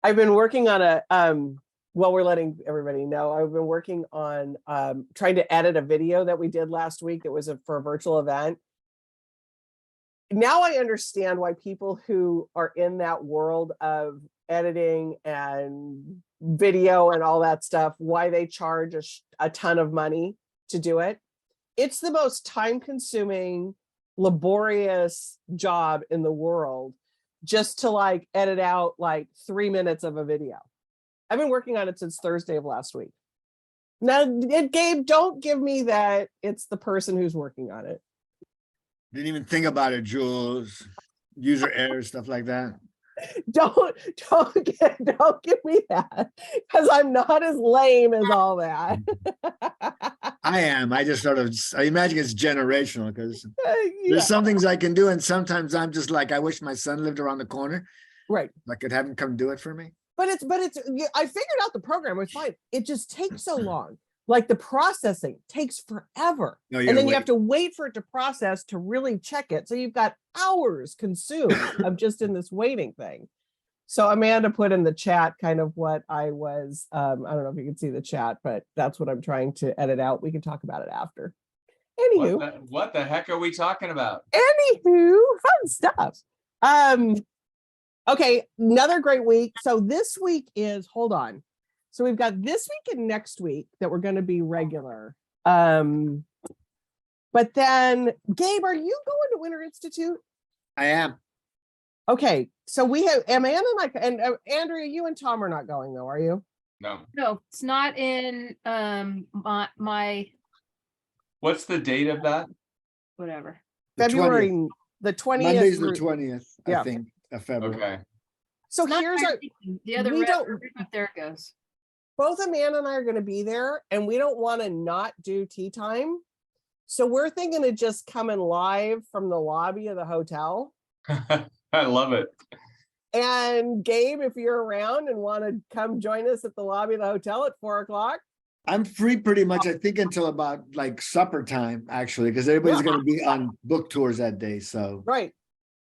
I've been working on well, we're letting everybody know. I've been working on trying to edit a video that we did last week that was for a virtual event. Now I understand why people who are in that world of editing and video and all that stuff, why they charge a ton of money to do it. It's the most time-consuming, laborious job in the world just to like edit out like 3 minutes of a video. I've been working on it since Thursday of last week. Now, Gabe, don't give me that it's the person who's working on it. Didn't even think about it, Jules. User error, stuff like that. Don't give me that, because I'm not as lame as all that. I am. I just I imagine it's generational because Yeah. there's some things I can do, and sometimes I'm just like, I wish my son lived around the corner. Right. I could have him come do it for me. But I figured out the program was fine. It just takes so long. Like the processing takes forever. No, and then you have to wait for it to process to really check it. So you've got hours consumed of just in this waiting thing. So Amanda put in the chat kind of what I was, I don't know if you can see the chat, but that's what I'm trying to edit out. We can talk about it after. Anywho. What the heck are we talking about? Anywho, fun stuff. Okay, another great week. So this week is, hold on. So we've got this week and next week that we're going to be regular. But then, Gabe, are you going to Winter Institute? I am. Okay, so we have Amanda and Andrea, you and Tom are not going though, are you? No. No, it's not in my What's the date of that? whatever. February the 20th. Monday's the 20th, Yeah. I think, of February. Okay. So It's not here's my our, thing. The other we red, don't- there it goes. both Amanda and I are going to be there, and we don't want to not do tea time. So we're thinking of just coming live from the lobby of the hotel. I love it. And Gabe, if you're around and want to come join us at the lobby of the hotel at 4:00. I'm free pretty much, I think, until about like supper time, actually, because everybody's going to be on book tours that day. So Right.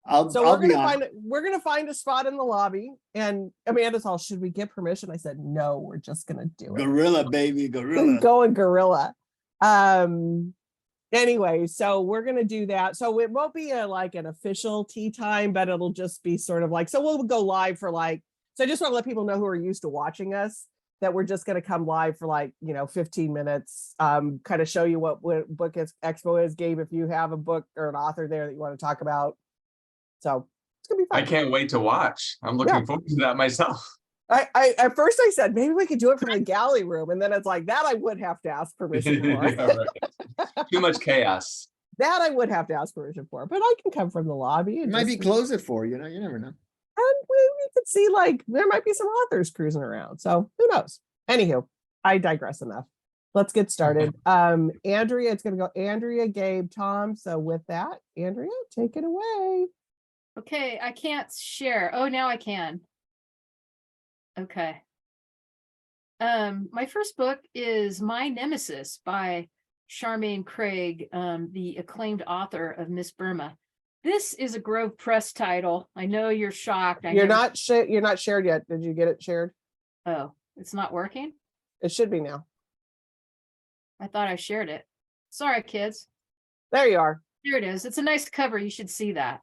I'll So be on. we're gonna find a spot in the lobby. And Amanda's all, should we get permission? I said, no, we're just gonna do it. Gorilla, baby, gorilla. Going gorilla. Anyway, so we're gonna do that. So it won't be like an official tea time, but it'll just be sort of like, so we'll go live for like, so I just want to let people know who are used to watching us that we're just going to come live for like, 15 minutes, kind of show you what Book Expo is. Gabe, if you have a book or an author there that you want to talk about. So it's gonna be fun. I can't wait to watch. I'm looking forward to that myself. I at first I said maybe we could do it from the galley room, and then it's like that I would have to ask permission for. Yeah, right. Too much chaos. That I would have to ask permission for, but I can come from the lobby. It And might be just- close it for you know, you never know. And we could see like there might be some authors cruising around. So who knows? Anywho, I digress enough. Let's get started. Andrea, it's gonna go Andrea, Gabe, Tom. So with that, Andrea, take it away. Okay, I can't share. Oh, now I can. Okay. My first book is My Nemesis by Charmaine Craig, the acclaimed author of Miss Burma. This is a Grove Press title. I know you're shocked. You're not shared yet. Did you get it shared? Oh, it's not working? It should be now. I thought I shared it. Sorry, kids. There you are. Here it is. It's a nice cover. You should see that.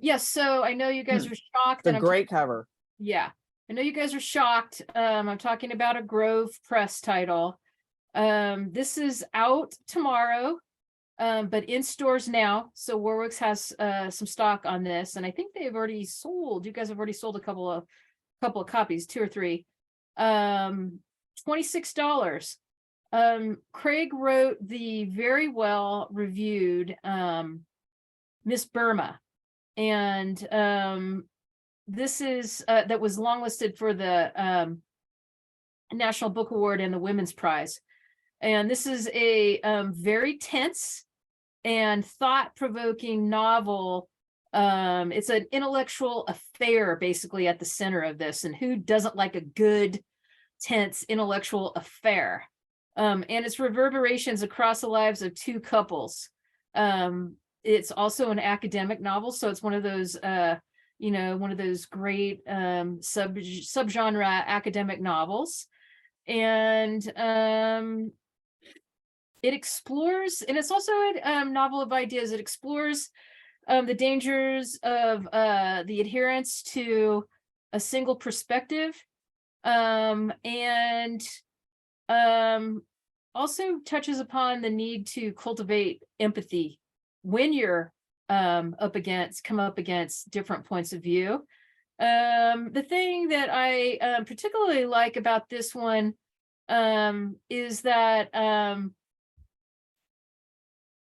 Yes, so I know you guys are shocked. It's a great cover. Yeah, I know you guys are shocked. I'm talking about a Grove Press title. This is out tomorrow, but in stores now. So Warwick's has some stock on this, and I think they've already sold. You guys have already sold a couple of copies, 2 or 3. $26. Craig wrote the very well reviewed Miss Burma, and this is that was longlisted for the National Book Award and the Women's Prize. And this is a very tense and thought-provoking novel. It's an intellectual affair basically at the center of this, and who doesn't like a good, tense intellectual affair? And its reverberations across the lives of 2 couples. It's also an academic novel, so it's one of those one of those great subgenre academic novels. And it explores, and it's also a novel of ideas. It explores the dangers of the adherence to a single perspective, and also touches upon the need to cultivate empathy when you're come up against different points of view. The thing that I particularly like about this one is that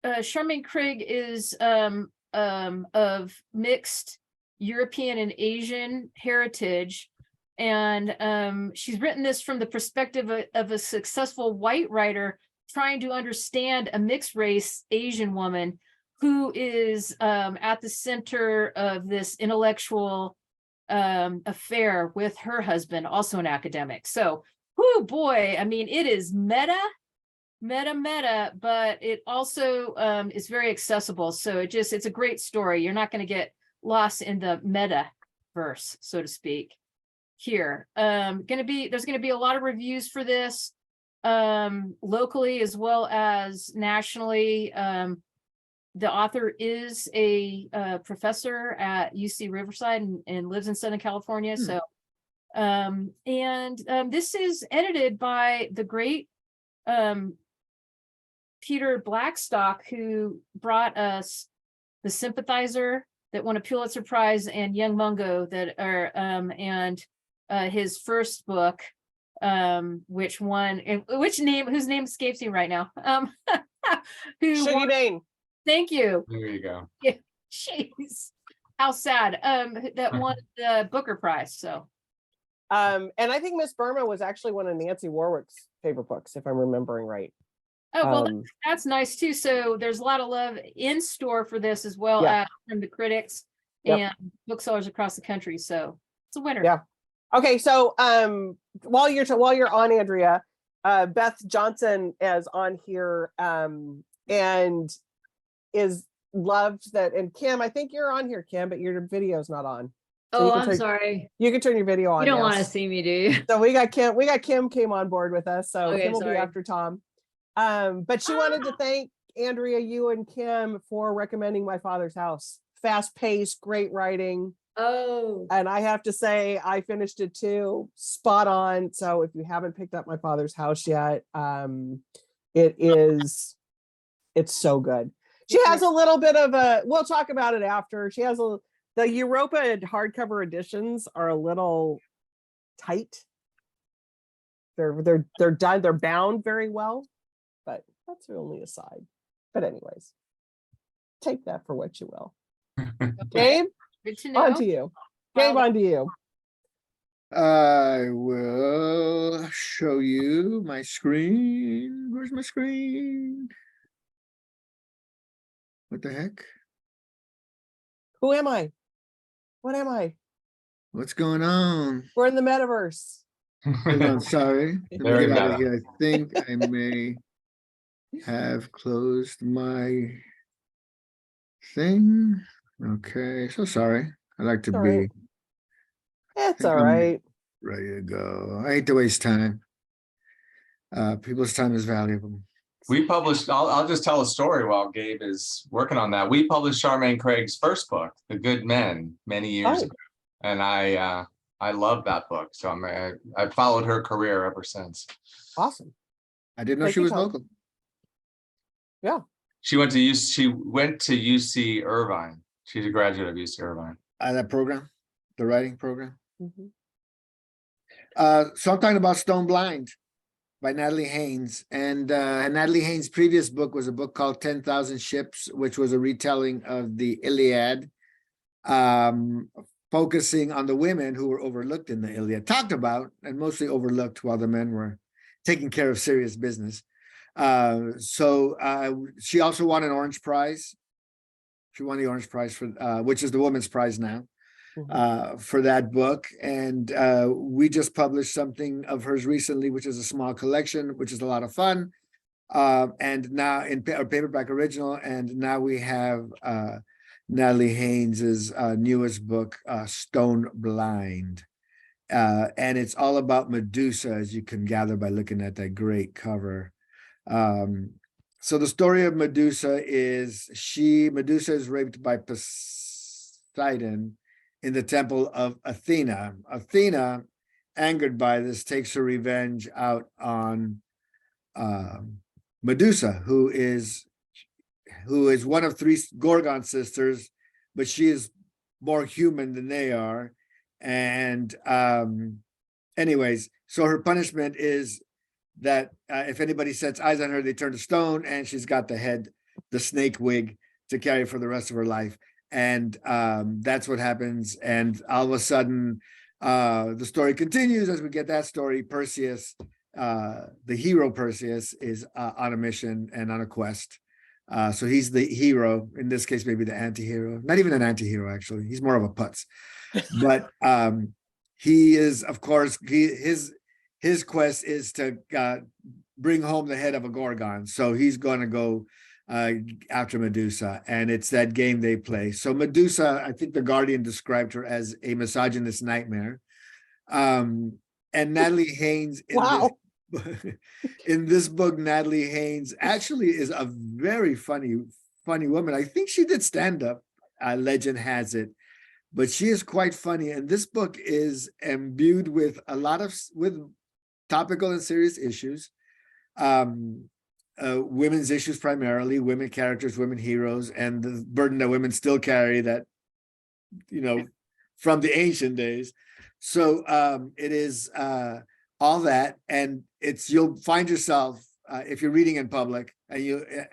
Charmaine Craig is of mixed European and Asian heritage. And she's written this from the perspective of a successful white writer trying to understand a mixed race Asian woman who is at the center of this intellectual affair with her husband, also an academic. So, whoo boy, I mean, it is meta, but it also is very accessible. So it's a great story. You're not going to get lost in the metaverse, so to speak. Here, there's going to be a lot of reviews for this locally as well as nationally. The author is a professor at UC Riverside and lives in Southern California. So, this is edited by the great Peter Blackstock, who brought us The Sympathizer, that won a Pulitzer Prize, and Young Mungo, that are and his first book, whose name escapes me right now. Sugar won, Dane. thank you. There you go. Jeez, how sad. That won the Booker Prize. So, And I think Miss Burma was actually one of Nancy Warwick's favorite books, if I'm remembering right. oh well, that's nice too. So there's a lot of love in store for this, as well as from the critics and booksellers across the country. So it's a winner. Yeah. Okay, so while you're on, Andrea, Beth Johnson is on here and is loved that, and Kim, I think you're on here, Kim, but your video's not on. So I'm sorry. You can turn your video on. You don't now. want to see me, do you? So we got Kim came on board with us. So Okay, Kim will be sorry. after Tom. But she wanted to thank Andrea, you and Kim for recommending My Father's House. Fast paced, great writing. Oh, And I have to say, I finished it too, spot on. So if you haven't picked up My Father's House yet, it's so good. She has a little bit of we'll talk about it after. She has the Europa hardcover editions are a little tight. They're done, they're bound very well, but that's only a side. But anyways, take that for what you will. Gabe? Good to know. On to you. Gabe, on to you. I will show you my screen. Where's my screen? What the heck? Who am I? What am I? What's going on? We're in the metaverse. Hold on, sorry. Let me Very get out of meta. here. I think I may have closed my thing. Okay, so sorry. I like to All be right. It's think all I'm- right. ready to go. I hate to waste time. People's time is valuable. We published, I'll just tell a story while Gabe is working on that. We published Charmaine Craig's first book, The Good Men, many years Oh. ago. And I love that book. So I followed her career ever since. Awesome. I didn't know Thank she you, was Tom. local. She went to UC Irvine. She's a graduate of UC Irvine. That program, the writing program. Mhm. So I'm talking about Stone Blind by Natalie Haynes. And Natalie Haynes' previous book was a book called 10,000 Ships, which was a retelling of the Iliad, focusing on the women who were overlooked in the Iliad, talked about and mostly overlooked while the men were taking care of serious business. She also won an Orange Prize. She won the Orange Prize for which is the Women's Prize now. For that book. And we just published something of hers recently, which is a small collection, which is a lot of fun. And now in a paperback original, and now we have Natalie Haynes's newest book, Stone Blind. And it's all about Medusa, as you can gather by looking at that great cover. So the story of Medusa is Medusa is raped by Poseidon in the temple of Athena. Athena, angered by this, takes her revenge out on Medusa, who is one of three Gorgon sisters, but she is more human than they are. And anyways, so her punishment is that if anybody sets eyes on her, they turn to stone, and she's got the snake wig to carry for the rest of her life. And that's what happens. And all of a sudden, the story continues as we get that story. Perseus, the hero Perseus, is on a mission and on a quest. So he's the hero, in this case, maybe the anti-hero, not even an anti-hero, actually. He's more of a putz. But he is, of course, his quest is to bring home the head of a Gorgon. So he's going to go after Medusa, and it's that game they play. So Medusa, I think the Guardian described her as a misogynist nightmare. And Natalie Haynes in this book, Natalie Haynes actually is a very funny woman. I think she did stand up, legend has it, but she is quite funny. And this book is imbued with a lot of topical and serious issues, women's issues primarily, women characters, women heroes, and the burden that women still carry that, from the ancient days. So it is all that, and you'll find yourself if you're reading in public, and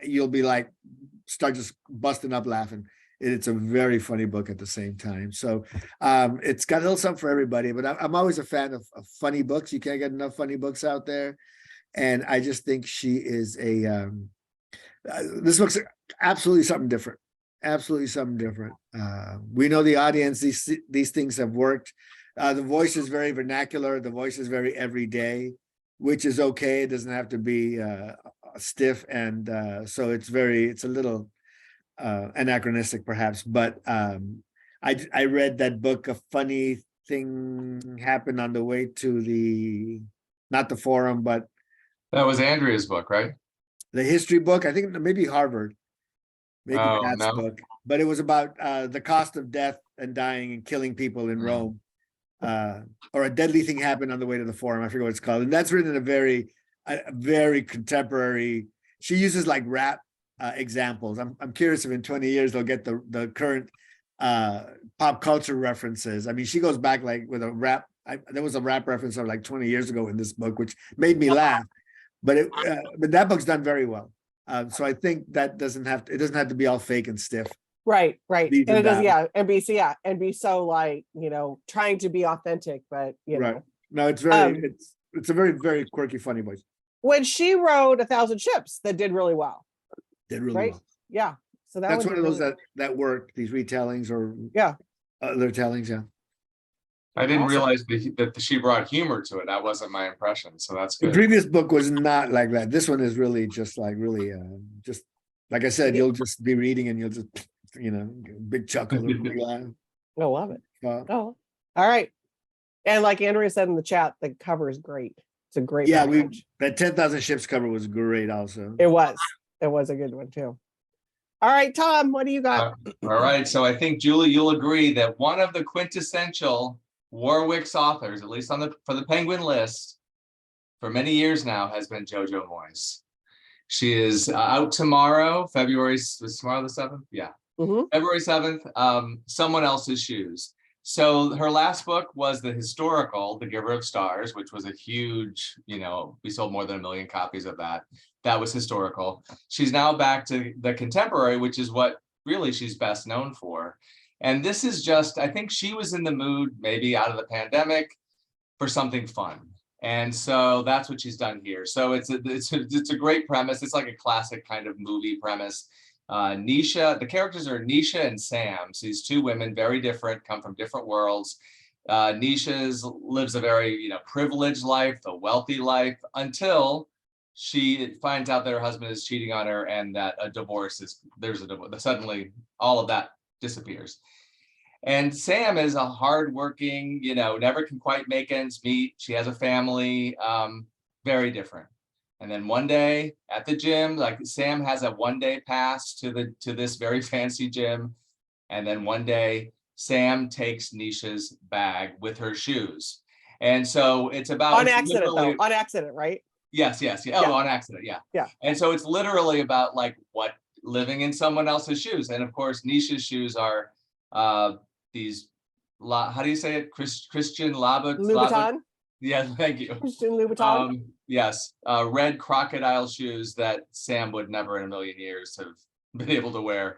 you'll be like, start just busting up laughing. It's a very funny book at the same time. So it's got a little something for everybody, but I'm always a fan of funny books. You can't get enough funny books out there. And I just think she is this book's absolutely something different. Absolutely something different. We know the audience, these things have worked. The voice is very vernacular. The voice is very everyday, which is okay. It doesn't have to be stiff. And so it's a little anachronistic perhaps, but I read that book. A funny thing happened on the way to not the forum, but That was Andrea's book, right? the history book. I think maybe Harvard, maybe Pat's book, but it was about the cost of death and dying and killing people in Rome. Or a deadly thing happened on the way to the forum. I forget what it's called. And that's written in a very contemporary. She uses like rap examples. I'm curious if in 20 years they'll get the current pop culture references. I mean, she goes back like with a rap. There was a rap reference of like 20 years ago in this book, which made me laugh. But that book's done very well. So I think that doesn't have to be all fake and stiff. Right. And These it and does, that. and be so like, trying to be authentic, but Right. No, it's a very, very quirky, funny book. when she wrote 1,000 Ships, that did really well. Did really Right. well. Yeah. So That's one of those really, that work, these retellings or Yeah. other tellings, yeah. I didn't Awesome. realize that she brought humor to it. That wasn't my impression, so that's The good. previous book was not like that. This one is really just like I said, you'll just be reading and you'll just, big chuckle or big laugh. I love it. Uh, Oh, all right. And like Andrea said in the chat, the cover is great. It's a great Yeah, package. that 10,000 Ships cover was great also. It was a good one too. All right, Tom, what do you got? All right, so I think Julie, you'll agree that one of the quintessential Warwick's authors, at least for the Penguin list, for many years now, has been JoJo Moyes. She is out tomorrow, is tomorrow the 7th? Yeah. Mhm. February 7th, Someone Else's Shoes. So her last book was the historical, The Giver of Stars, which was a huge, we sold more than 1 million copies of that. That was historical. She's now back to the contemporary, which is what really she's best known for. And this is just, I think she was in the mood, maybe out of the pandemic, for something fun. And so that's what she's done here. So it's a great premise. It's like a classic kind of movie premise. Nisha, the characters are Nisha and Sam. So these two women, very different, come from different worlds. Nisha lives a very privileged life, a wealthy life, until she finds out that her husband is cheating on her and that there's a divorce. Suddenly all of that disappears. And Sam is a hardworking, never can quite make ends meet. She has a family, very different. And then one day at the gym, like Sam has a one-day pass to this very fancy gym. And then one day Sam takes Nisha's bag with her shoes. And so it's about On accident though, on accident, right? Yes. Oh, Yeah. on accident. Yeah. Yeah. And so it's literally about like what living in someone else's shoes. And of course, Nisha's shoes are these, how do you say it? Christian Louboutin, Yeah, thank you. Christian Louboutin. Yes, red crocodile shoes that Sam would never in a million years have been able to wear.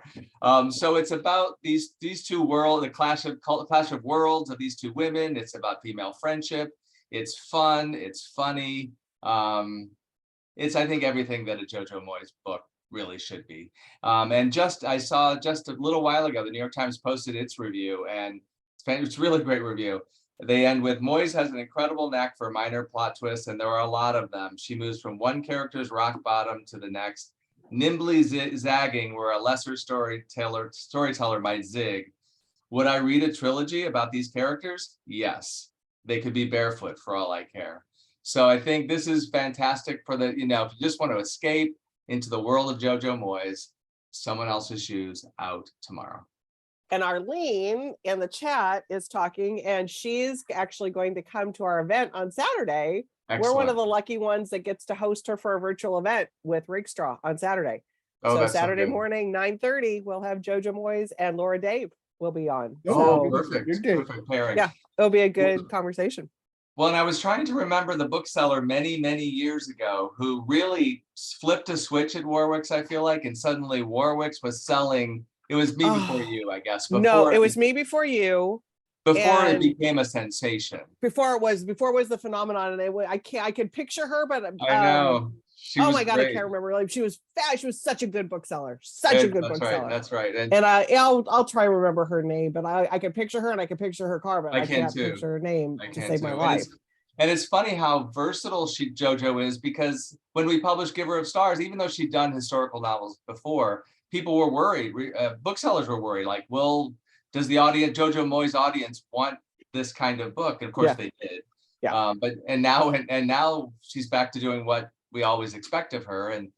So it's about these two worlds, the clash of worlds of these two women. It's about female friendship. It's fun. It's funny. It's, I think, everything that a Jojo Moyes book really should be. And I saw just a little while ago, the New York Times posted its review, and it's a really great review. They end with, Moyes has an incredible knack for minor plot twists, and there are a lot of them. She moves from one character's rock bottom to the next, nimbly zagging where a lesser storyteller might zig. Would I read a trilogy about these characters? Yes. They could be barefoot for all I care. So I think this is fantastic for if you just want to escape into the world of Jojo Moyes, Someone Else's Shoes, out tomorrow. And Arlene in the chat is talking, and she's actually going to come to our event on Saturday. Excellent. We're one of the lucky ones that gets to host her for a virtual event with Rakestraw on Saturday. Oh, So that's so Saturday good. morning, 9:30, we'll have Jojo Moyes and Laura Dave will be on. Oh, So perfect. Good day. Perfect pairing. Yeah. it'll be a good conversation. Well, and I was trying to remember the bookseller many, many years ago who really flipped a switch at Warwick's, I feel like, and suddenly Warwick's was selling. It was me before you, I guess. No, it was me before you. Before it and- became a sensation. Before it was the phenomenon, and I could picture her, but I know. She oh was my God, great. I can't remember. Like she was fast. She was such a good bookseller. Such a good That's bookseller. right. That's right. And And I'll try to remember her name, but I can picture her and I can picture her car, but I I can can't too. picture her name I to can save my too. life. And it's funny how versatile Jojo is, because when we published Giver of Stars, even though she'd done historical novels before, people were worried. Booksellers were worried, like, well, does the audience, Jojo Moyes audience, want this kind of book? And of course they did. Yeah. And now she's back to doing what we always expect of her, and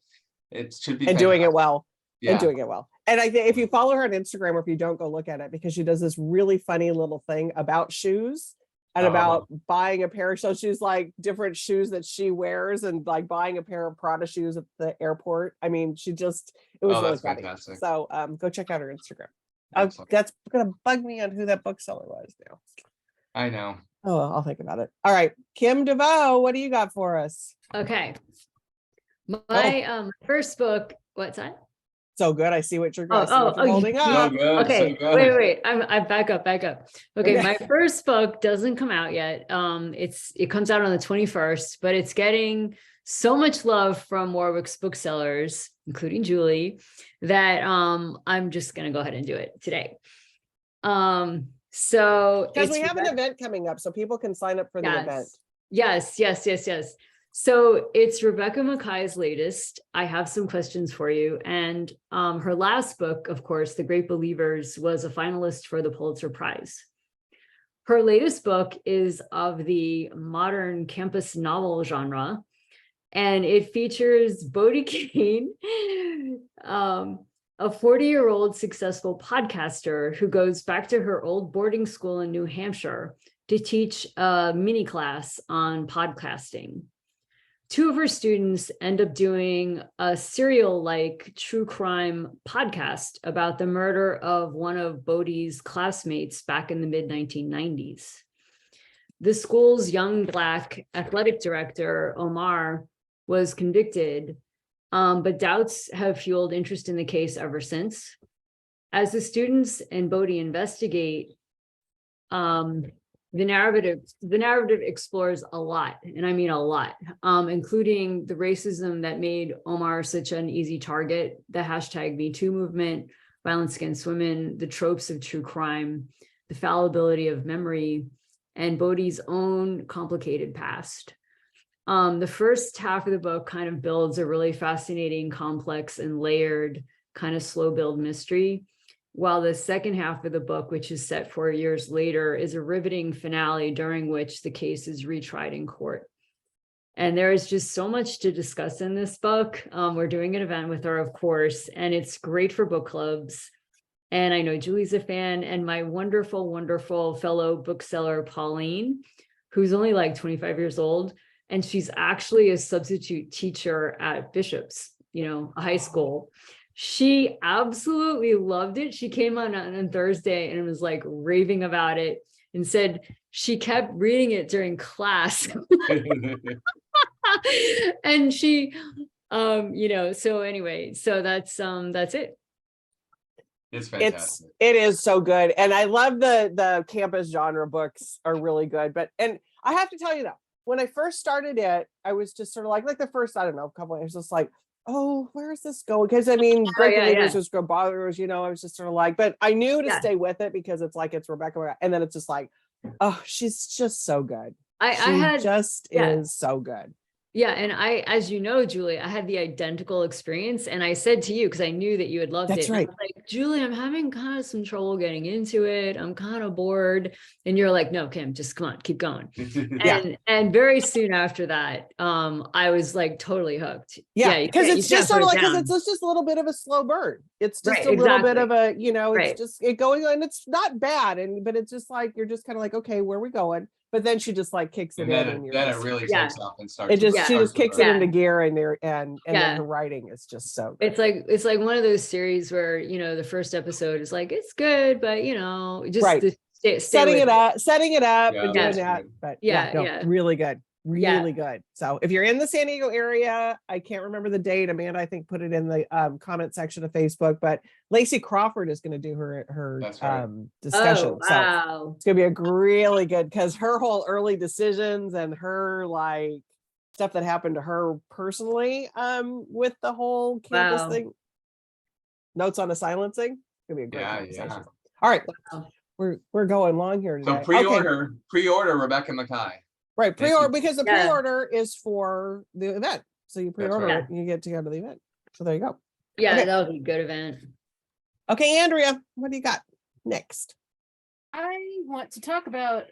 it should be And doing it well. Yeah. And doing it well. And I think if you follow her on Instagram, or if you don't, go look at it, because she does this really funny little thing about shoes and about buying a pair. So she's like different shoes that she wears, and like buying a pair of Prada shoes at the airport. I mean, it was really that's funny. fantastic. So go check out her Instagram. Excellent. That's gonna bug me on who that bookseller was now. I know. Oh, well, I'll think about it. All right, Kim DeVoe, what do you got for us? Okay. My first book, what's that? So good. I see what you're, I see Oh, what you're oh, holding you- up. So good. Okay, So good. wait. I back up. Okay, Okay. my first book doesn't come out yet. It comes out on the 21st, but it's getting so much love from Warwick's booksellers, including Julie, that I'm just gonna go ahead and do it today. So Because we it's have an event coming up, so people can sign up for the event. Yes. So it's Rebecca Mackay's latest. I have some questions for you. And her last book, of course, The Great Believers, was a finalist for the Pulitzer Prize. Her latest book is of the modern campus novel genre, and it features Bodie Kane, a 40-year-old successful podcaster who goes back to her old boarding school in New Hampshire to teach a mini class on podcasting. Two of her students end up doing a serial-like true crime podcast about the murder of one of Bodie's classmates back in the mid-1990s. The school's young Black athletic director, Omar, was convicted, but doubts have fueled interest in the case ever since. As the students and Bodie investigate, the narrative explores a lot, and I mean a lot, including the racism that made Omar such an easy target, the hashtag #MeToo movement, violence against women, the tropes of true crime, the fallibility of memory, and Bodie's own complicated past. The first half of the book kind of builds a really fascinating, complex, and layered kind of slow build mystery while the second half of the book, which is set 4 years later, is a riveting finale during which the case is retried in court. And there is just so much to discuss in this book. We're doing an event with her, of course, and it's great for book clubs. And I know Julie's a fan, and my wonderful, wonderful fellow bookseller, Pauline, who's only like 25 years old. And she's actually a substitute teacher at Bishop's, a high school. She absolutely loved it. She came on Thursday and was like raving about it and said she kept reading it during class. And she, so anyway, so that's it. It's fantastic. It is so good. And I love the campus genre books are really good. And I have to tell you though, when I first started it, I was just sort of like the first, I don't know, couple of years, just like, oh, where is this going? Because I mean, Great Believers was Go Bothers, I was just sort of like, but I knew to stay with it because it's like, it's Rebecca. And then it's just like, oh, she's just so good. Is so good. Yeah. And as you know, Julie, I had the identical experience. And I said to you, because I knew that you had loved it. That's right. I was like, Julie, I'm having kind of some trouble getting into it. I'm kind of bored. And you're like, no, Kim, just come on, keep going. And very soon after that, I was like totally hooked. Yeah, because it's just sort of like, because it's just a little bit of a slow burn. It's just a little bit of a, it's just it going on. It's not bad. But it's just like, you're just kind of like, okay, where are we going? But then she just like kicks it in, and then it really takes off and starts. She just kicks it into gear, and then her writing is just so good. It's like one of those series where the first episode is like it's good, but just setting it up and doing that's that. good. But really good. Really good. So if you're in the San Diego area, I can't remember the date. Amanda, I think, put it in the comment section of Facebook, but Lacey Crawford is going to do her discussion. Oh, wow. So it's going to be really good because her whole early decisions and her like stuff that happened to her personally with the whole campus thing. Notes on the silencing. It's going to be a great conversation. Yeah. All right. We're going long here today. So pre-order Rebecca Makkai. Right, pre-order, because the pre-order is for the event. So you pre-order it and you get to go to the event. So there you go. Yeah, okay. That'll be a good event. Okay, Andrea, what do you got next? I want to talk about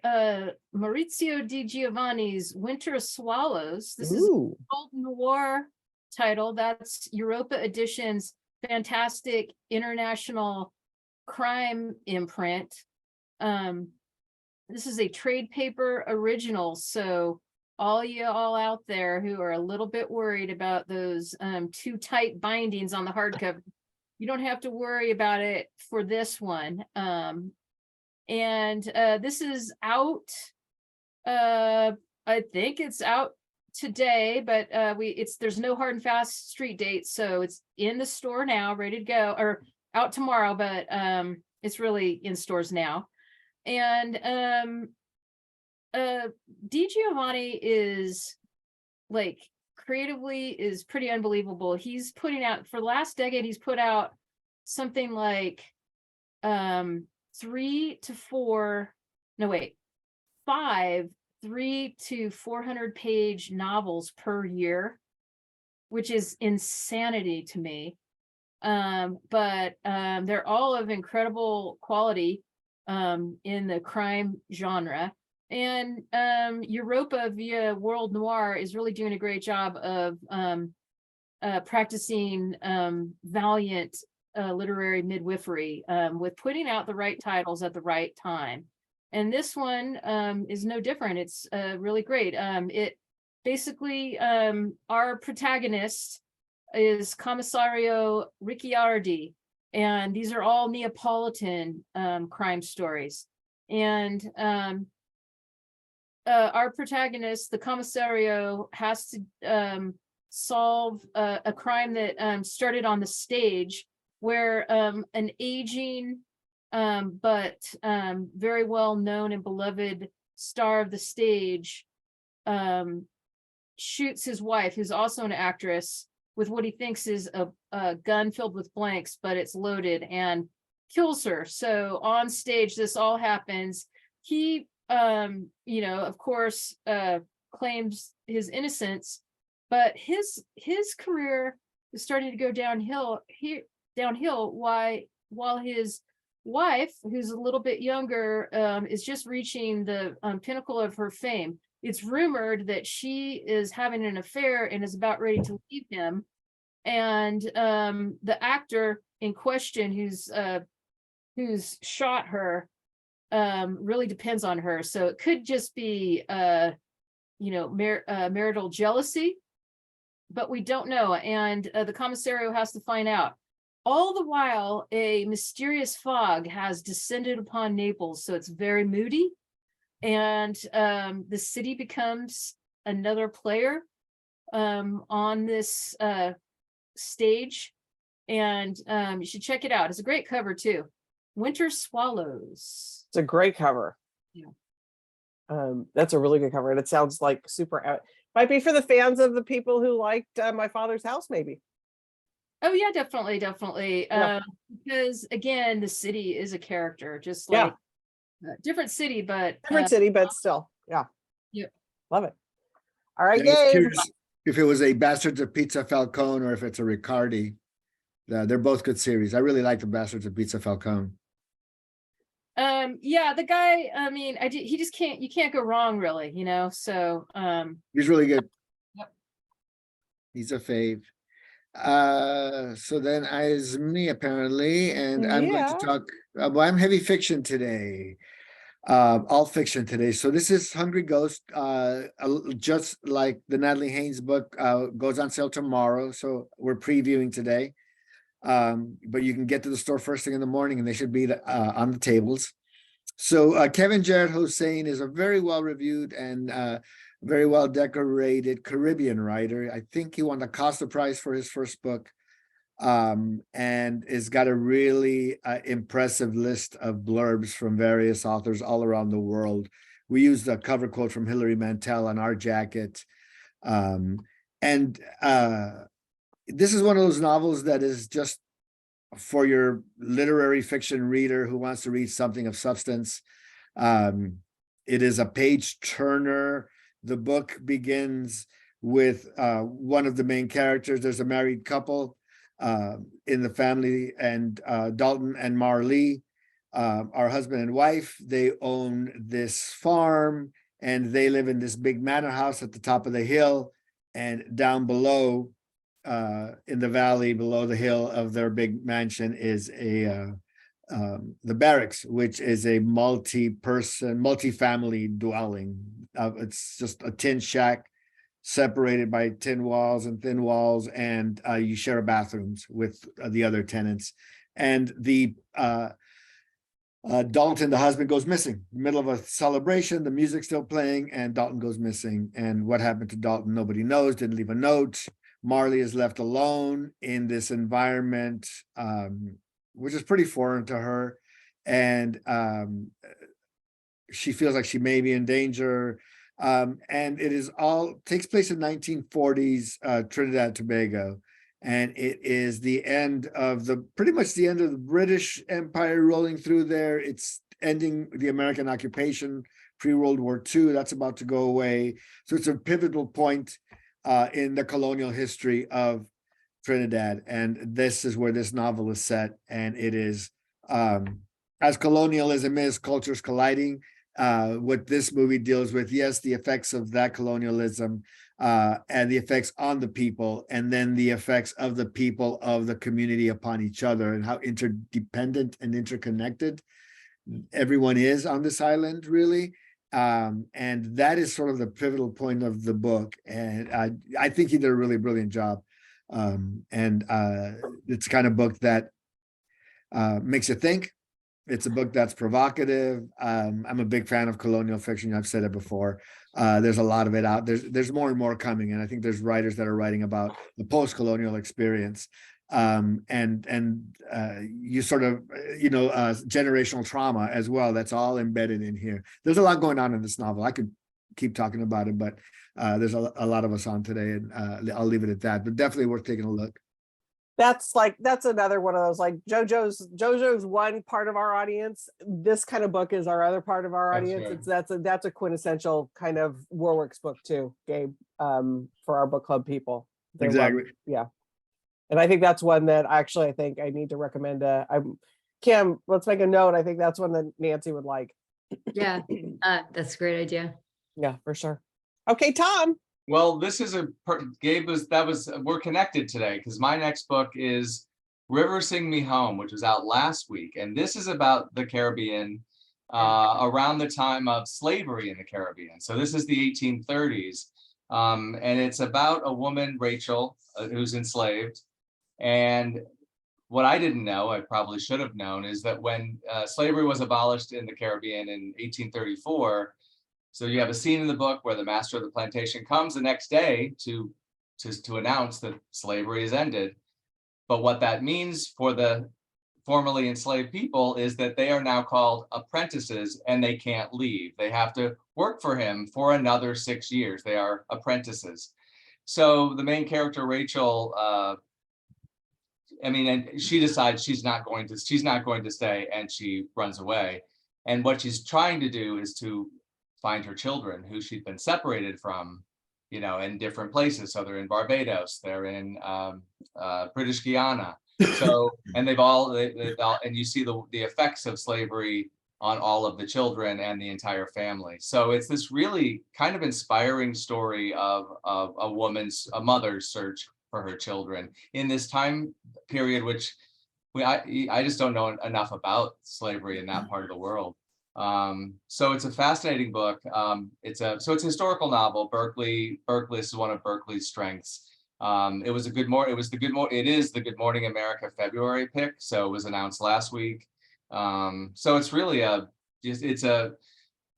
Maurizio Di Giovanni's Winter of Swallows. This is an old noir title. That's Europa Edition's fantastic international crime imprint. This is a trade paper original, so all y'all out there who are a little bit worried about those too tight bindings on the hardcover, you don't have to worry about it for this one. This is out. I think it's out today, but there's no hard and fast street date, so it's in the store now, ready to go, or out tomorrow, but it's really in stores now. And Di Giovanni is like creatively is pretty unbelievable. He's putting out, for the last decade, he's put out something like 5 3 to 400 page novels per year, which is insanity to me. But they're all of incredible quality in the crime genre. And Europa via World Noir is really doing a great job of practicing valiant literary midwifery with putting out the right titles at the right time. And this one is no different. It's really great. It basically, our protagonist is Commissario Ricciardi, and these are all Neapolitan crime stories. And our protagonist, the Commissario, has to solve a crime that started on the stage, where an aging but very well known and beloved star of the stage shoots his wife, who's also an actress, with what he thinks is a gun filled with blanks, but it's loaded, and kills her. So on stage, this all happens. He, of course, claims his innocence, but his career is starting to go downhill. While his wife, who's a little bit younger, is just reaching the pinnacle of her fame. It's rumored that she is having an affair and is about ready to leave him. And the actor in question who's shot her really depends on her. So it could just be marital jealousy, but we don't know. And the commissario has to find out. All the while, a mysterious fog has descended upon Naples, so it's very moody. And the city becomes another player on this stage. And you should check it out. It's a great cover too. Winter Swallows. It's a great cover. Yeah. That's a really good cover, and it sounds like super out. Might be for the fans of the people who liked My Father's House, maybe. Oh yeah, definitely. Yeah. Because again, the city is a character, just Yeah. like different city, but Different city, but still, yeah. Yep. Love it. All right, Yeah, I was Gabe. curious if it was a Bastards of Pizza Falcone or if it's a Riccardi. They're both good series. I really like the Bastards of Pizza Falcone. yeah, the guy, I mean, he just you can't go wrong really, so He's really good. Yep. He's a fave. So then is me apparently, and I'm going to Yeah. talk. Well, I'm heavy fiction today. All fiction today. So this is Hungry Ghost. Just like the Natalie Haynes book, goes on sale tomorrow. So we're previewing today. But you can get to the store first thing in the morning, and they should be on the tables. So Kevin Jared Hossein is a very well reviewed and very well decorated Caribbean writer. I think he won the Costa Prize for his first book, and has got a really impressive list of blurbs from various authors all around the world. We used a cover quote from Hilary Mantel on our jacket. This is one of those novels that is just for your literary fiction reader who wants to read something of substance. It is a page turner. The book begins with one of the main characters. There's a married couple in the family, and Dalton and Marlee are husband and wife. They own this farm, and they live in this big manor house at the top of the hill, and down below in the valley below the hill of their big mansion is the barracks, which is a multi-family dwelling. It's just a tin shack separated by tin walls and thin walls, and you share bathrooms with the other tenants. And the Dalton, the husband, goes missing in the middle of a celebration. The music's still playing, and Dalton goes missing. And what happened to Dalton, nobody knows. Didn't leave a note. Marlee is left alone in this environment, which is pretty foreign to her. And she feels like she may be in danger. And it is all takes place in 1940s Trinidad Tobago. And it is the end of pretty much the end of the British Empire rolling through there. It's ending the American occupation pre-World War II. That's about to go away. So it's a pivotal point in the colonial history of Trinidad. And this is where this novel is set. And it is, as colonialism is, cultures colliding. What this movie deals with, yes, the effects of that colonialism and the effects on the people, and then the effects of the people of the community upon each other, and how interdependent and interconnected everyone is on this island, really. And that is sort of the pivotal point of the book. And I think he did a really brilliant job. It's the kind of book that makes you think. It's a book that's provocative. I'm a big fan of colonial fiction. I've said it before. There's a lot of it out. There's more and more coming. And I think there's writers that are writing about the post-colonial experience. You sort of, generational trauma as well. That's all embedded in here. There's a lot going on in this novel. I could keep talking about it, but there's a lot of us on today, and I'll leave it at that. But definitely worth taking a look. That's another one of those, like JoJo's one part of our audience. This kind of book is our other part of our That's audience. right. That's a quintessential kind of Warwick's book too, Gabe, for our book club people. They love- Exactly. yeah. And I think that's one that actually I think I need to recommend. Kim, let's make a note. I think that's one that Nancy would like. Yeah, that's a great idea. Yeah, for sure. Okay, Tom. Well, this is Gabe we're connected today because my next book is River Sing Me Home, which was out last week. And this is about the Caribbean around the time of slavery in the Caribbean. So this is the 1830s. And it's about a woman, Rachel, who's enslaved. And what I didn't know, I probably should have known, is that when slavery was abolished in the Caribbean in 1834, so you have a scene in the book where the master of the plantation comes the next day to announce that slavery is ended. But what that means for the formerly enslaved people is that they are now called apprentices and they can't leave. They have to work for him for another 6 years. They are apprentices. So the main character, Rachel, and she decides she's not going to stay, and she runs away. And what she's trying to do is to find her children who she'd been separated from, in different places. So they're in Barbados, they're in British Guiana. So, and they've all, and you see the effects of slavery on all of the children and the entire family. So it's this really kind of inspiring story of a mother's search for her children in this time period, which I just don't know enough about slavery in that part of the world. So it's a fascinating book. It's a historical novel. Berkeley is one of Berkeley's strengths. It is the Good Morning America February pick. So it was announced last week. So it's really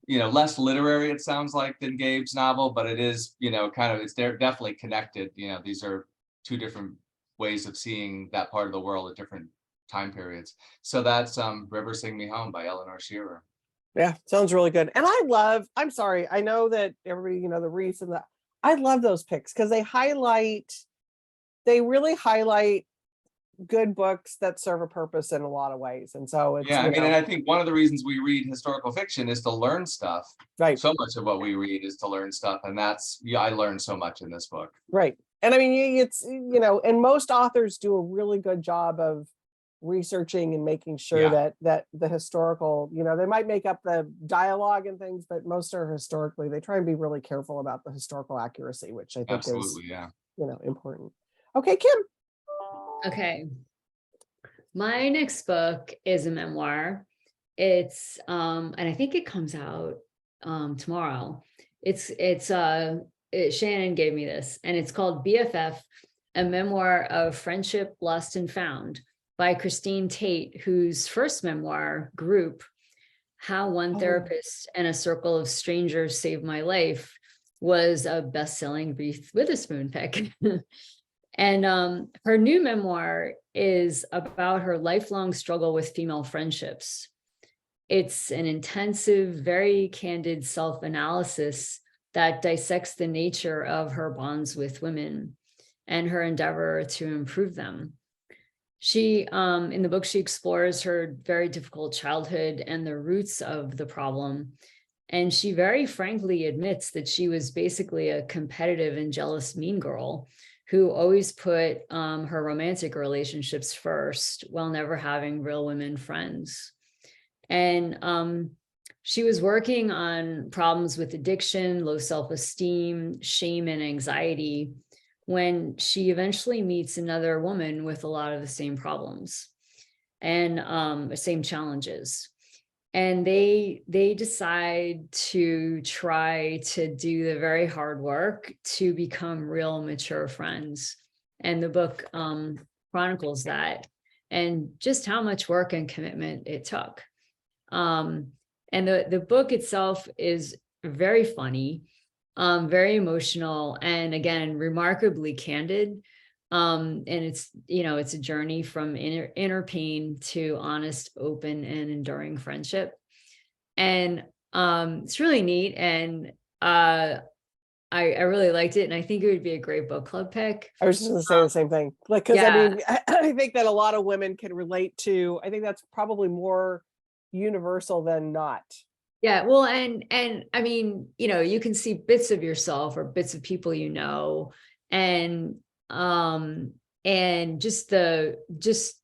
less literary, it sounds like, than Gabe's novel, but it is, they're definitely connected. These are two different ways of seeing that part of the world at different time periods. So that's River Sing Me Home by Eleanor Shearer. Yeah, sounds really good. And I'm sorry, I know that everybody, the Reese and I love those picks because they really highlight good books that serve a purpose in a lot of ways. And so it's, and I think one of the reasons we read historical fiction is to learn stuff. Right. So much of what we read is to learn stuff. And I learned so much in this book. Right. And I mean, it's, and most authors do a really good job of researching and making sure that the historical, they might make up the dialogue and things, but most are historically, they try and be really careful about the historical accuracy, which I think is important. Okay, Kim. Okay. My next book is a memoir. It's and I think it comes out tomorrow. Shannon gave me this, and it's called BFF, a memoir of friendship, lost and found, by Christine Tate, whose first memoir, Group, How One Therapist and a Circle of Strangers Saved My Life, was a best-selling Reese Witherspoon pick. And her new memoir is about her lifelong struggle with female friendships. It's an intensive, very candid self-analysis that dissects the nature of her bonds with women and her endeavor to improve them. She, in the book, she explores her very difficult childhood and the roots of the problem. And she very frankly admits that she was basically a competitive and jealous mean girl who always put her romantic relationships first while never having real women friends. And she was working on problems with addiction, low self-esteem, shame, and anxiety when she eventually meets another woman with a lot of the same problems and same challenges. And they decide to try to do the very hard work to become real mature friends. And the book chronicles that and just how much work and commitment it took. And the book itself is very funny, very emotional, and again, remarkably candid. And it's, it's a journey from inner pain to honest, open, and enduring friendship. And it's really neat. And I really liked it. And I think it would be a great book club pick. I was just going to say the same thing. Because I mean, I think that a lot of women can relate to, I think that's probably more universal than not. Yeah, well, and I mean, you can see bits of yourself or bits of people, and just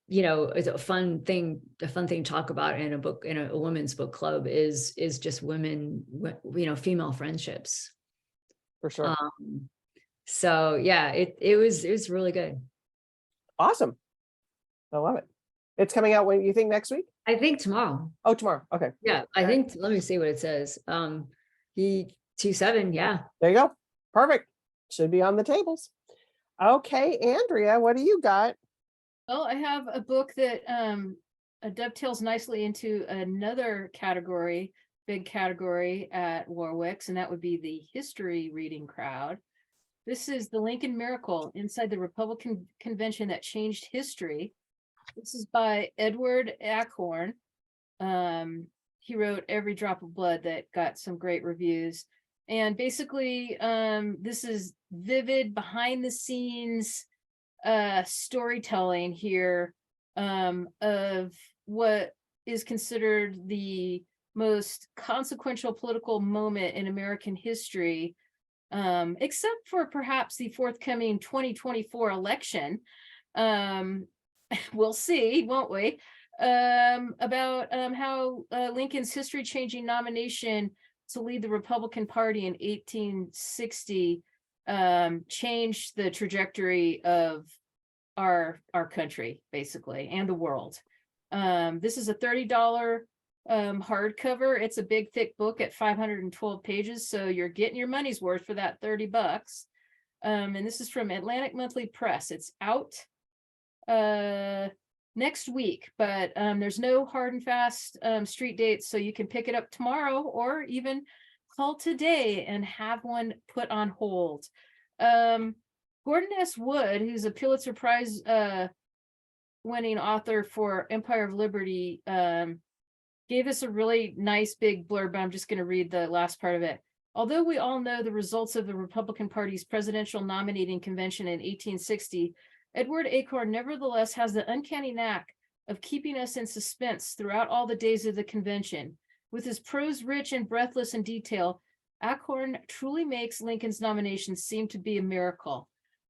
it's a fun thing to talk about in a book, in a women's book club is just women, female friendships. For sure. So yeah, it was really good. Awesome. I love it. It's coming out when you think next week? I think tomorrow. Oh, tomorrow. Okay. Yeah, I think, let me see what it says. He 2/7, yeah. There you go. Perfect. Should be on the tables. Okay, Andrea, what do you got? Well, I have a book that dovetails nicely into another category, big category at Warwick's, and that would be the history reading crowd. This is The Lincoln Miracle Inside the Republican Convention That Changed History. This is by Edward Achorn. He wrote Every Drop of Blood, that got some great reviews. And basically, this is vivid, behind the scenes storytelling here of what is considered the most consequential political moment in American history, except for perhaps the forthcoming 2024 election. We'll see, won't we? About how Lincoln's history-changing nomination to lead the Republican Party in 1860 changed the trajectory of our country, basically, and the world. This is a $30 hardcover. It's a big, thick book at 512 pages, so you're getting your money's worth for that $30. And this is from Atlantic Monthly Press. It's out next week, but there's no hard and fast street dates, so you can pick it up tomorrow or even call today and have one put on hold. Gordon S. Wood, who's a Pulitzer Prize winning author for Empire of Liberty, gave us a really nice big blurb. I'm just going to read the last part of it. Although we all know the results of the Republican Party's presidential nominating convention in 1860, Edward Achorn nevertheless has the uncanny knack of keeping us in suspense throughout all the days of the convention. With his prose rich and breathless in detail, Achorn truly makes Lincoln's nomination seem to be a miracle.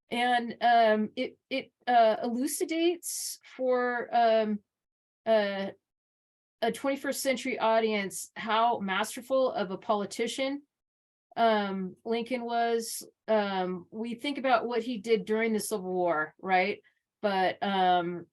And it elucidates for a 21st century audience how masterful of a politician Lincoln was. We think about what he did during the Civil War, right? But and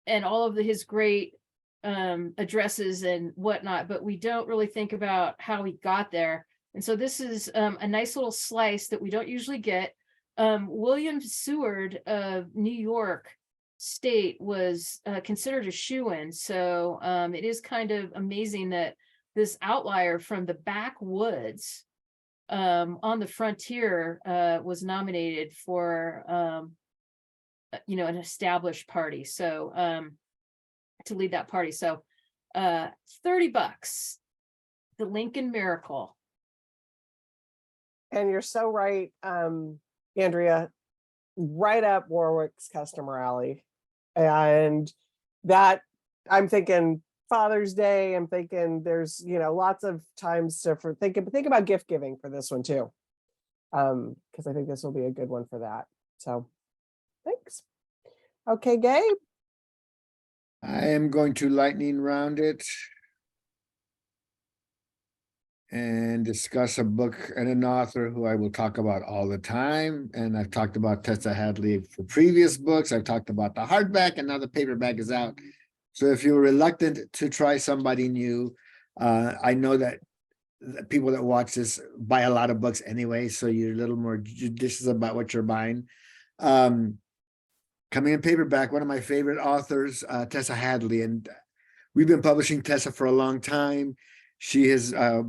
all of his great addresses and whatnot, but we don't really think about how he got there. And so this is a nice little slice that we don't usually get. William Seward of New York State was considered a shoo-in. So it is kind of amazing that this outlier from the backwoods on the frontier was nominated for an established party, so to lead that party. So $30, The Lincoln Miracle. And you're so right, Andrea, right up Warwick's customer alley. And that, I'm thinking Father's Day, I'm thinking there's lots of times to think about gift giving for this one too, because I think this will be a good one for that. So thanks. Okay, Gabe. I am going to lightning round it and discuss a book and an author who I will talk about all the time. And I've talked about Tessa Hadley for previous books. I've talked about the hardback, and now the paperback is out. So if you're reluctant to try somebody new, I know that the people that watch this buy a lot of books anyway, so you're a little more judicious about what you're buying. Coming in paperback, one of my favorite authors, Tessa Hadley, and we've been publishing Tessa for a long time. She is a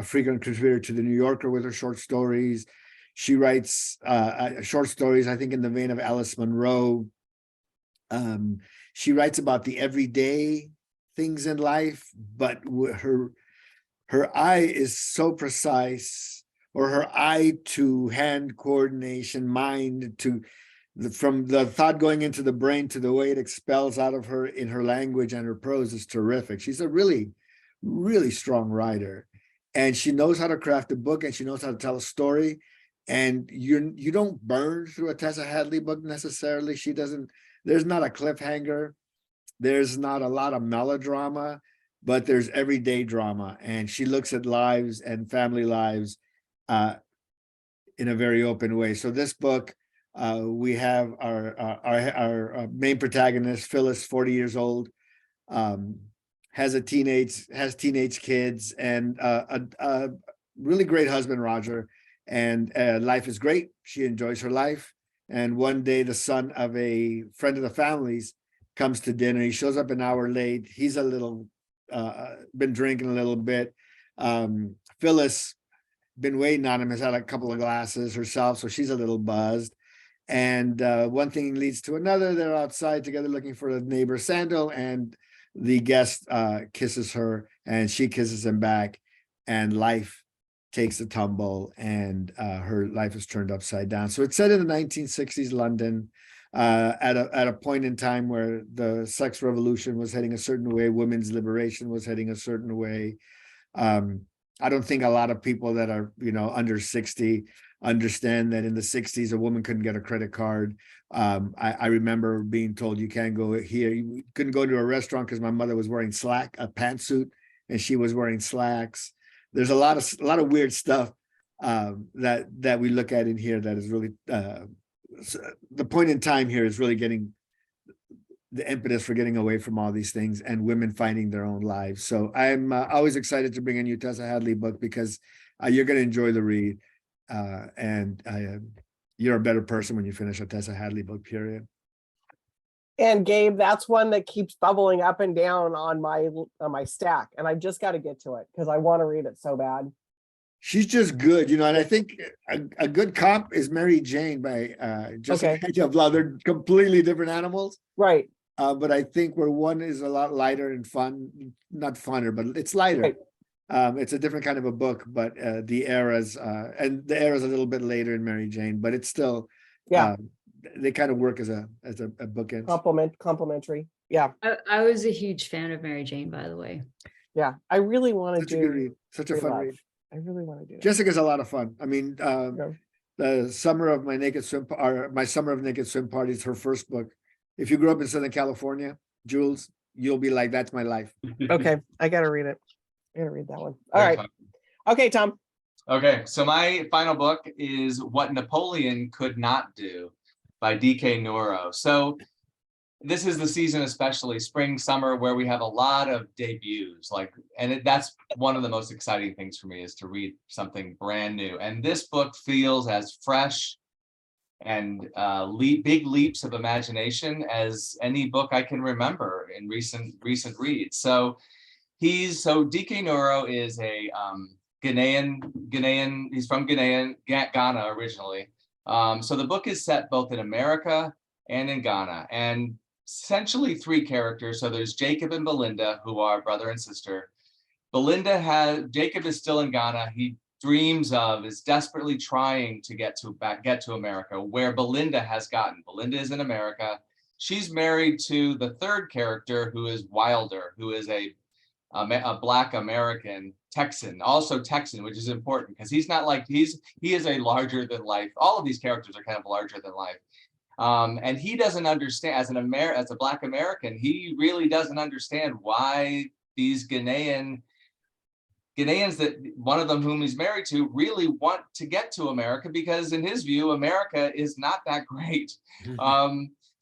frequent contributor to the New Yorker with her short stories. She writes short stories, I think, in the vein of Alice Munro. She writes about the everyday things in life, but her eye is so precise, or her eye to hand coordination, mind to from the thought going into the brain to the way it expels out of her in her language and her prose is terrific. She's a really, really strong writer, and she knows how to craft a book, and she knows how to tell a story. And you don't burn through a Tessa Hadley book necessarily. She doesn't there's not a cliffhanger. There's not a lot of melodrama, but there's everyday drama. And she looks at lives and family lives in a very open way. So this book, we have our main protagonist, Phyllis, 40 years old, has teenage kids, and a really great husband, Roger, and life is great. She enjoys her life. And one day the son of a friend of the family's comes to dinner. He shows up an hour late. He's a little been drinking a little bit. Phyllis been waiting on him, has had a couple of glasses herself, so she's a little buzzed. And one thing leads to another. They're outside together looking for the neighbor sandal, and the guest kisses her, and she kisses him back, and life takes a tumble, and her life is turned upside down. So it's set in the 1960s London, at a point in time where the sex revolution was heading a certain way, women's liberation was heading a certain way. I don't think a lot of people that are, under 60 understand that in the 60s, a woman couldn't get a credit card. I remember being told you can't go here. You couldn't go to a restaurant because my mother was wearing a pantsuit, and she was wearing slacks. There's a lot of weird stuff that we look at in here that is really the point in time here is really getting the impetus for getting away from all these things and women finding their own lives. So I'm always excited to bring a new Tessa Hadley book, because you're going to enjoy the read, and you're a better person when you finish a Tessa Hadley book, period. And Gabe, that's one that keeps bubbling up and down on my stack, and I just got to get to it because I want to read it so bad. She's just good, and I think a good comp is Mary Jane by Jessica Hedge of Love. They're completely different animals. Right. But I think where one is a lot lighter and fun, not funner, but it's lighter. Right. It's a different kind of a book, but the era's a little bit later in Mary Jane, but it's still, they kind of work as a bookend. Complimentary. Yeah. I was a huge fan of Mary Jane, by the way. Yeah. I really want to Such a good read. Such a fun read. I really want to do that. Jessica's a lot of fun. I mean, the summer of my summer of naked swim parties, her first book. If you grew up in Southern California, Jules, you'll be like, that's my life. Okay. I got to read it. I got to read that one. All right. Okay, Tom. Okay, so my final book is What Napoleon Could Not Do by D.K. Noro. So this is the season, especially spring, summer, where we have a lot of debuts, that's one of the most exciting things for me, is to read something brand new. And this book feels as fresh and big leaps of imagination as any book I can remember in recent reads. So D.K. Noro is a Ghanaian. He's from Ghana originally. So the book is set both in America and in Ghana, and essentially three characters. So there's Jacob and Belinda, who are brother and sister. Jacob is still in Ghana. He is desperately trying to get to America, where Belinda has gotten. Belinda is in America. She's married to the third character, who is Wilder, who is a Black American Texan, also Texan, which is important because he's not like he is a larger than life. All of these characters are kind of larger than life. And he doesn't understand, as a Black American, he really doesn't understand why these Ghanaians, that one of them whom he's married to, really want to get to America, because in his view, America is not that great.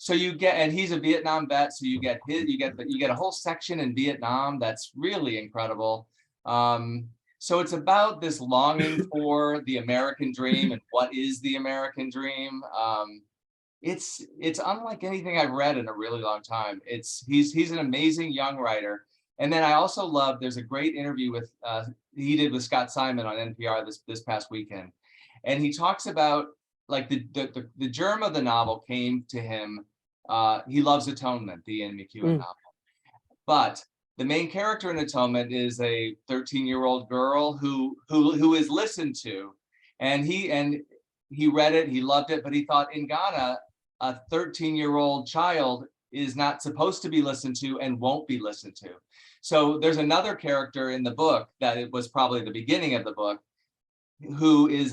So and he's a Vietnam vet, so you get a whole section in Vietnam that's really incredible. So it's about this longing for the American dream and what is the American dream. It's unlike anything I've read in a really long time. He's an amazing young writer. And then I also love, there's a great interview he did with Scott Simon on NPR this past weekend. And he talks about the germ of the novel came to him. He loves Atonement, the Ian McEwan novel. But the main character in Atonement is a 13-year-old girl who is listened to, and he read it, he loved it, but he thought in Ghana, a 13-year-old child is not supposed to be listened to and won't be listened to. So there's another character in the book that it was probably the beginning of the book, who is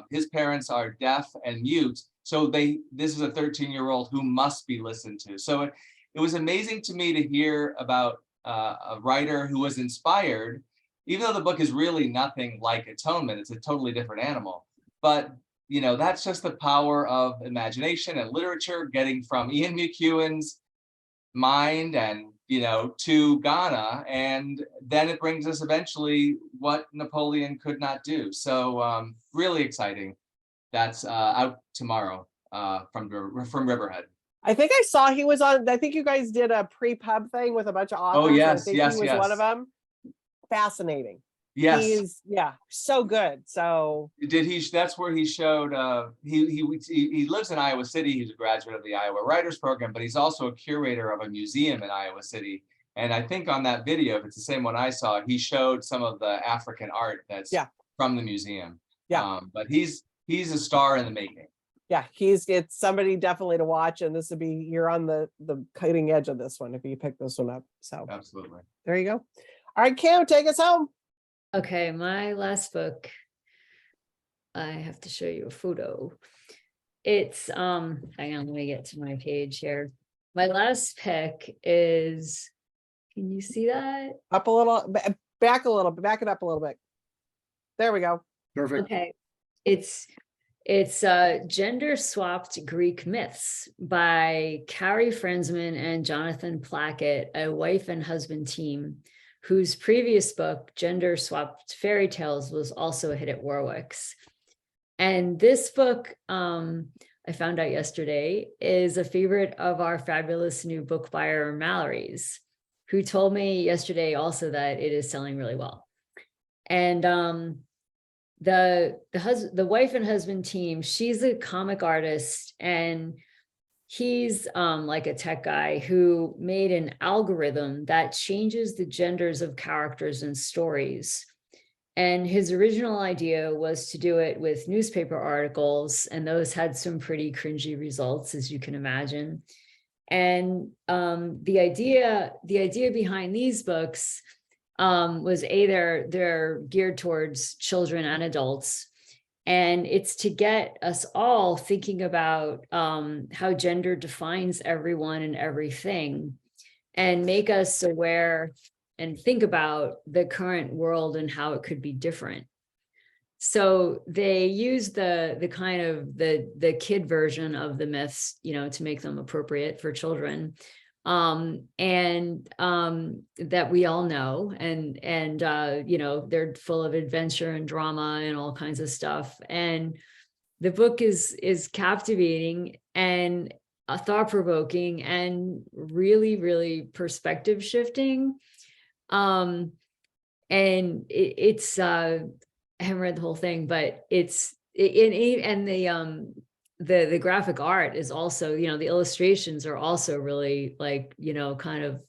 his parents are deaf and mute, So this is a 13-year-old who must be listened to. So it was amazing to me to hear about a writer who was inspired, even though the book is really nothing like Atonement, it's a totally different animal. But that's just the power of imagination and literature, getting from Ian McEwan's mind and to Ghana, and then it brings us eventually what Napoleon could not do. So really exciting. That's out tomorrow from Riverhead. I think I saw he was on, I think you guys did a pre-pub thing with a bunch of authors. and I yes, think yes, he was one yes. of them. Fascinating. Yes. He's so good. So Did he? That's where he showed. He lives in Iowa City. He's a graduate of the Iowa Writers Program, but he's also a curator of a museum in Iowa City. And I think on that video, if it's the same one I saw, he showed some of the African art that's from the museum. Yeah. But he's a star in the making. yeah, it's somebody definitely to watch, and you're on the cutting edge of this one if you pick this one up. So Absolutely. there you go. All right, Kim, take us home. Okay, my last book. I have to show you a photo. It's hang on, let me get to my page here. My last pick is, can you see that? Up a little, back a little, back it up a little bit. There we go. Perfect. Okay, it's Gender Swapped Greek Myths by Carrie Frensman and Jonathan Plackett, a wife and husband team whose previous book, Gender Swapped Fairy Tales, was also a hit at Warwick's. And this book, I found out yesterday, is a favorite of our fabulous new book buyer, Mallory's, who told me yesterday also that it is selling really well. And the wife and husband team, she's a comic artist, and he's like a tech guy who made an algorithm that changes the genders of characters and stories. And his original idea was to do it with newspaper articles, and those had some pretty cringy results, as you can imagine. And the idea behind these books was they're geared towards children and adults. And it's to get us all thinking about how gender defines everyone and everything, and make us aware and think about the current world and how it could be different. So they use the kind of the kid version of the myths, to make them appropriate for children, and that we all know, and they're full of adventure and drama and all kinds of stuff. And the book is captivating and thought-provoking and really, really perspective shifting. And it's I haven't read the whole thing, but it's the graphic art is also, the illustrations are also really kind of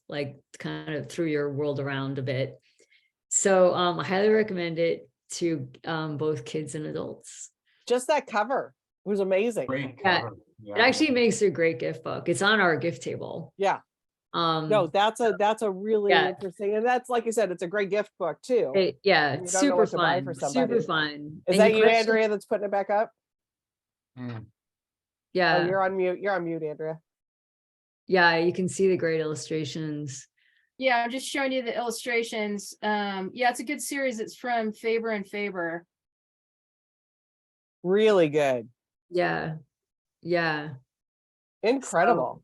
threw your world around a bit. So I highly recommend it to both kids and adults. Just that cover was amazing. Great Yeah. cover. Yeah. It actually makes a great gift book. It's on our gift table. Yeah. No, that's a really interesting, and that's, like you said, it's a great gift book too. Yeah, You it's don't know super what to buy fun. for somebody. Super fun. Is And that you, question- Andrea, that's putting it back up? Mm. Yeah. Oh, you're on mute. You're on mute, Andrea. Yeah, you can see the great illustrations. Yeah, I'm just showing you the illustrations. Yeah, it's a good series. It's from Faber and Faber. Really good. Yeah. Yeah. Incredible.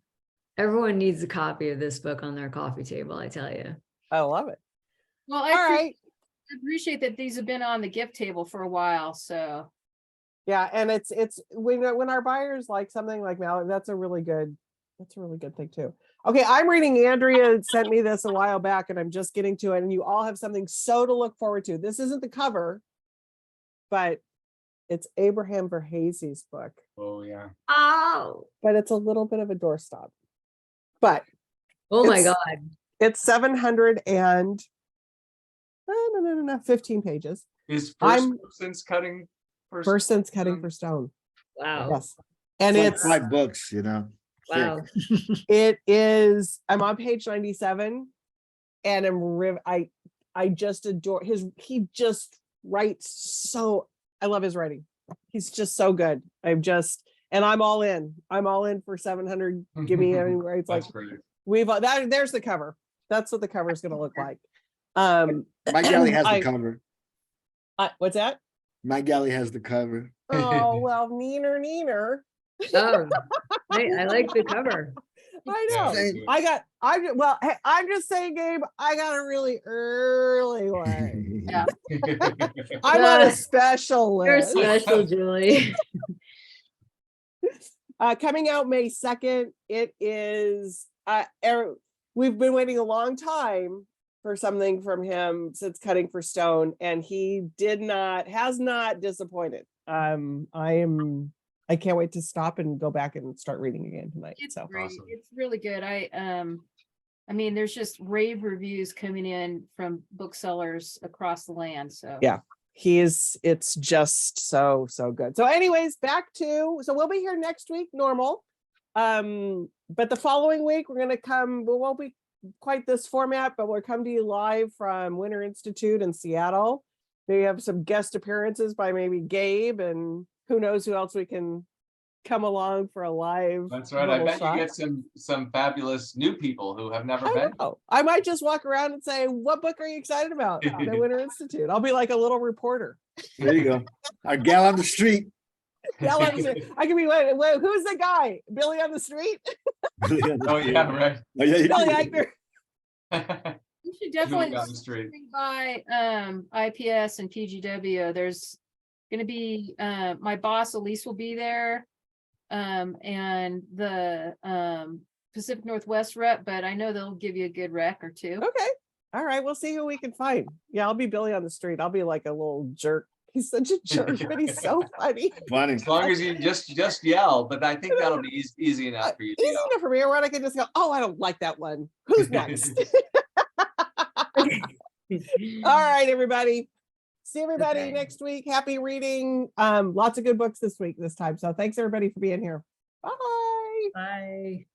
Everyone needs a copy of this book on their coffee table, I tell you. I love it. Well, All I right. appreciate that these have been on the gift table for a while. So Yeah, and it's when our buyers like something like Mallory, that's a really good thing too. Okay, I'm reading, Andrea sent me this a while back and I'm just getting to it, and you all have something so to look forward to. This isn't the cover, but it's Abraham Verheyse's book, Oh yeah. Oh, but it's a little bit of a doorstop. But oh my It's- God. it's 15 pages. Is I'm- since cutting First since Cutting for Stone. Wow. Yes. And It's like it's 5 books, Wow. it is, I'm on page 97 and I just adore he just writes I love his writing. He's just so good. And I'm all in. I'm all in for 700. Give me anywhere. It's like That's great. there's the cover. That's what the cover is going to look like. My galley has the I- cover. What's that? My galley has the cover. Oh, well, neener. Oh, I like the cover. I Yeah, know. Same. Hey, I'm just saying, Gabe, I got a really early one. Yeah. I'm on a special You're list. special, Julie. Coming out May 2nd. It is, we've been waiting a long time for something from him since Cutting for Stone, and he has not disappointed. I can't wait to stop and go back and start reading again tonight. It's So great. Awesome. It's really good. I mean, there's just rave reviews coming in from booksellers across the land. So Yeah. It's just so good. So anyways, so we'll be here next week, normal. But the following week, we won't be quite this format, but we'll come to you live from Winter Institute in Seattle. Maybe have some guest appearances by maybe Gabe, and who knows who else we can come along for a live. That's right. I little bet shot. you get some fabulous new people who have never I been. know. I might just walk around and say, "What book are you excited about?" The Winter Institute. I'll be like a little reporter. There you go. Our gal on the street. Yeah, I can be. Wait, who's the guy? Billy on the street? Oh yeah, right. Oh, yeah, Billy yeah. Eichner. you should Julie definitely down the street. swing by IPS and PGW. There's gonna be my boss Elise will be there. And the Pacific Northwest rep, but I know they'll give you a good rec or two. Okay. All right. We'll see who we can find. Yeah, I'll be Billy on the street. I'll be like a little jerk. He's such a jerk, but he's so funny. Funny. As long as you just yell, but I think that'll be easy enough for you to Easy yell. enough for me, or I can just go, "Oh, I don't like that one. Who's next?" All right, everybody. See everybody Okay. next week. Happy reading. Lots of good books this time. So thanks everybody for being here. Bye. Bye.